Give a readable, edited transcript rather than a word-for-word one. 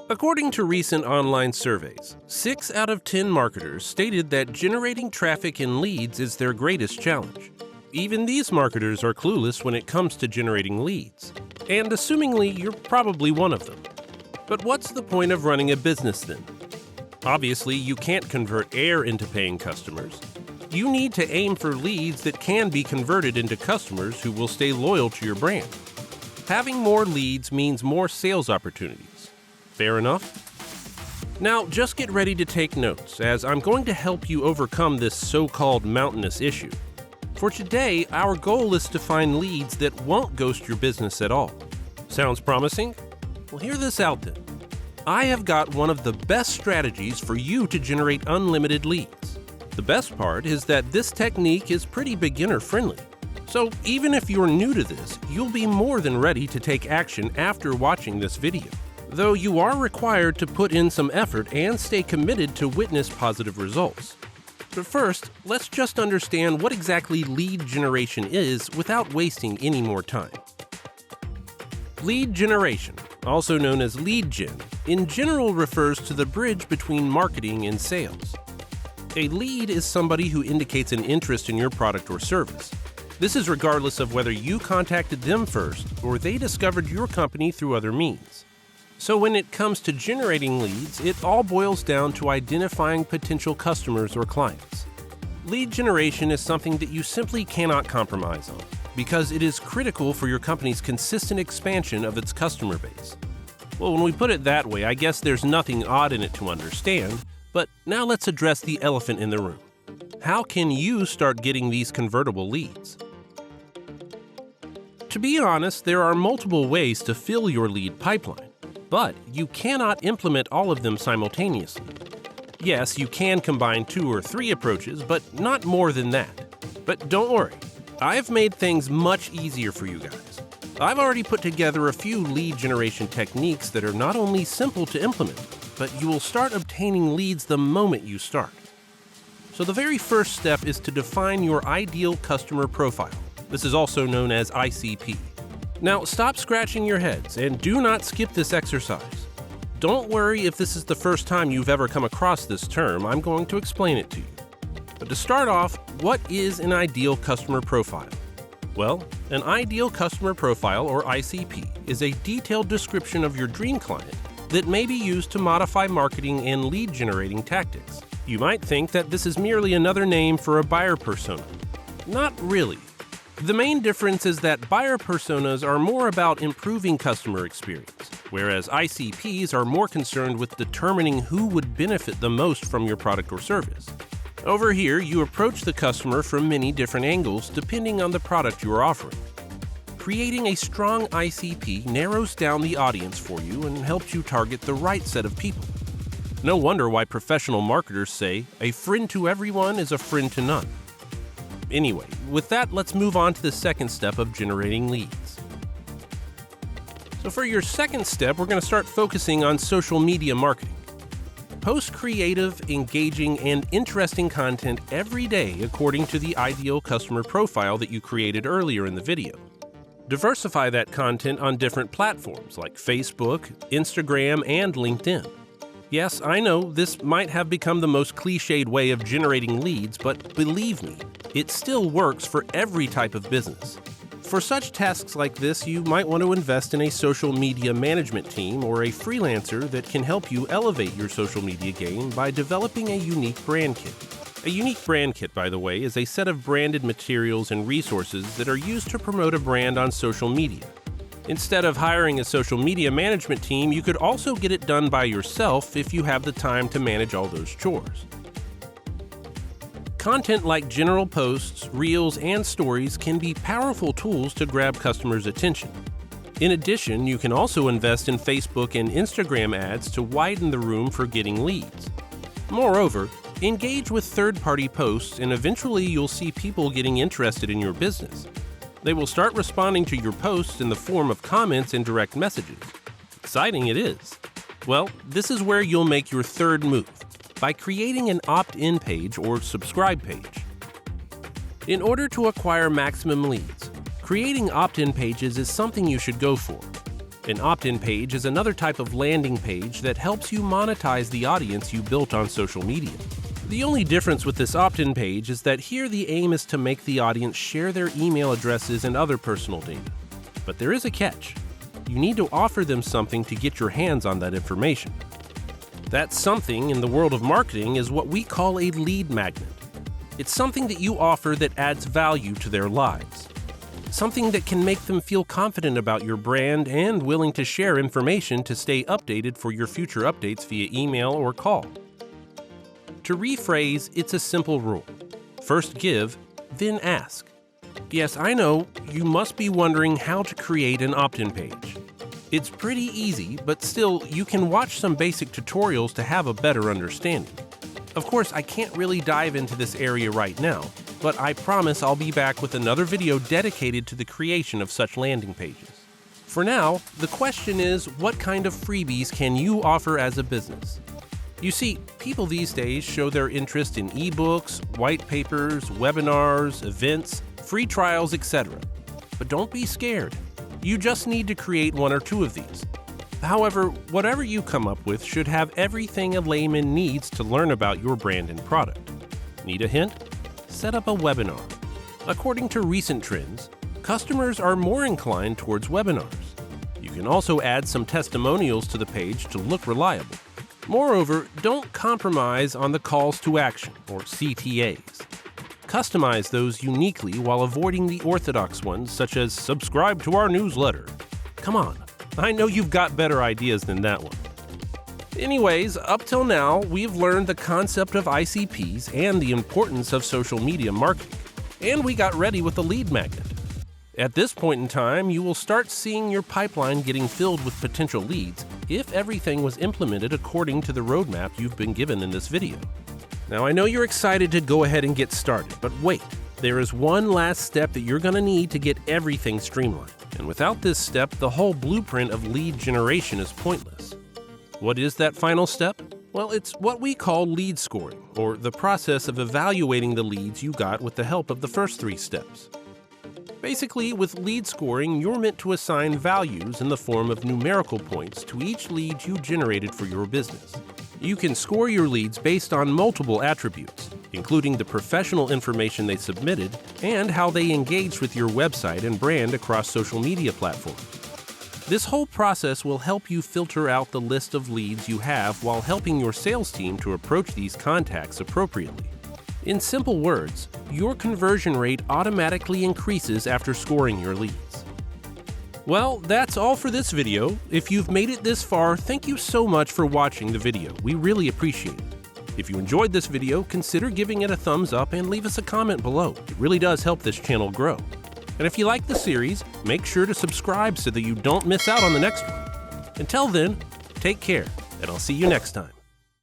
According to recent online surveys, 6 out of 10 marketers stated that generating traffic and leads is their greatest challenge. Even these marketers are clueless when it comes to generating leads, and assumingly you're probably one of them. But what's the point of running a business then? Obviously, you can't convert air into paying customers. You need to aim for leads that can be converted into customers who will stay loyal to your brand. Having more leads means more sales opportunities. Fair enough? Now, just get ready to take notes, as I'm going to help you overcome this so-called mountainous issue. For today, our goal is to find leads that won't ghost your business at all. Sounds promising? Well, hear this out then. I have got one of the best strategies for you to generate unlimited leads. The best part is that this technique is pretty beginner-friendly. So even if you're new to this, you'll be more than ready to take action after watching this video. Though you are required to put in some effort and stay committed to witness positive results. But first, let's just understand what exactly lead generation is without wasting any more time. Lead generation, also known as lead gen, in general refers to the bridge between marketing and sales. A lead is somebody who indicates an interest in your product or service. This is regardless of whether you contacted them first or they discovered your company through other means. So when it comes to generating leads, it all boils down to identifying potential customers or clients. Lead generation is something that you simply cannot compromise on, because it is critical for your company's consistent expansion of its customer base. Well, when we put it that way, I guess there's nothing odd in it to understand, but now let's address the elephant in the room. How can you start getting these convertible leads? To be honest, there are multiple ways to fill your lead pipeline, but you cannot implement all of them simultaneously. Yes, you can combine 2 or 3 approaches, but not more than that. But don't worry, I've made things much easier for you guys. I've already put together a few lead generation techniques that are not only simple to implement, but you will start obtaining leads the moment you start. So the very first step is to define your ideal customer profile. This is also known as ICP. Now stop scratching your heads and do not skip this exercise. Don't worry if this is the first time you've ever come across this term, I'm going to explain it to you. But to start off, what is an ideal customer profile? Well, an ideal customer profile, or ICP, is a detailed description of your dream client that may be used to modify marketing and lead generating tactics. You might think that this is merely another name for a buyer persona. Not really. The main difference is that buyer personas are more about improving customer experience, whereas ICPs are more concerned with determining who would benefit the most from your product or service. Over here, you approach the customer from many different angles depending on the product you are offering. Creating a strong ICP narrows down the audience for you and helps you target the right set of people. No wonder why professional marketers say, a friend to everyone is a friend to none. Anyway, with that, let's move on to the second step of generating leads. So for your second step, we're going to start focusing on social media marketing. Post creative, engaging, and interesting content every day according to the ideal customer profile that you created earlier in the video. Diversify that content on different platforms like Facebook, Instagram, and LinkedIn. Yes, I know this might have become the most cliched way of generating leads, but believe me, it still works for every type of business. For such tasks like this, you might want to invest in a social media management team or a freelancer that can help you elevate your social media game by developing a unique brand kit. A unique brand kit, by the way, is a set of branded materials and resources that are used to promote a brand on social media. Instead of hiring a social media management team, you could also get it done by yourself if you have the time to manage all those chores. Content like general posts, reels, and stories can be powerful tools to grab customers' attention. In addition, you can also invest in Facebook and Instagram ads to widen the room for getting leads. Moreover, engage with third-party posts and eventually you'll see people getting interested in your business. They will start responding to your posts in the form of comments and direct messages. Exciting it is. Well, this is where you'll make your third move, by creating an opt-in page or subscribe page. In order to acquire maximum leads, creating opt-in pages is something you should go for. An opt-in page is another type of landing page that helps you monetize the audience you built on social media. The only difference with this opt-in page is that here the aim is to make the audience share their email addresses and other personal data. But there is a catch. You need to offer them something to get your hands on that information. That something in the world of marketing is what we call a lead magnet. It's something that you offer that adds value to their lives. Something that can make them feel confident about your brand and willing to share information to stay updated for your future updates via email or call. To rephrase, it's a simple rule. First give, then ask. Yes, I know, you must be wondering how to create an opt-in page. It's pretty easy, but still, you can watch some basic tutorials to have a better understanding. Of course, I can't really dive into this area right now, but I promise I'll be back with another video dedicated to the creation of such landing pages. For now, the question is, what kind of freebies can you offer as a business? You see, people these days show their interest in ebooks, white papers, webinars, events, free trials, etc. But don't be scared. You just need to create one or two of these. However, whatever you come up with should have everything a layman needs to learn about your brand and product. Need a hint? Set up a webinar. According to recent trends, customers are more inclined towards webinars. You can also add some testimonials to the page to look reliable. Moreover, don't compromise on the calls to action, or CTAs. Customize those uniquely while avoiding the orthodox ones such as subscribe to our newsletter. Come on, I know you've got better ideas than that one. Anyways, up till now, we've learned the concept of ICPs and the importance of social media marketing, and we got ready with the lead magnet. At this point in time, you will start seeing your pipeline getting filled with potential leads if everything was implemented according to the roadmap you've been given in this video. Now, I know you're excited to go ahead and get started, but wait, there is one last step that you're going to need to get everything streamlined. And without this step, the whole blueprint of lead generation is pointless. What is that final step? Well, it's what we call lead scoring, or the process of evaluating the leads you got with the help of the first three steps. Basically, with lead scoring, you're meant to assign values in the form of numerical points to each lead you generated for your business. You can score your leads based on multiple attributes, including the professional information they submitted and how they engaged with your website and brand across social media platforms. This whole process will help you filter out the list of leads you have while helping your sales team to approach these contacts appropriately. In simple words, your conversion rate automatically increases after scoring your leads. Well, that's all for this video. If you've made it this far, thank you so much for watching the video. We really appreciate it. If you enjoyed this video, consider giving it a thumbs up and leave us a comment below. It really does help this channel grow. And if you like the series, make sure to subscribe so that you don't miss out on the next one. Until then, take care, and I'll see you next time.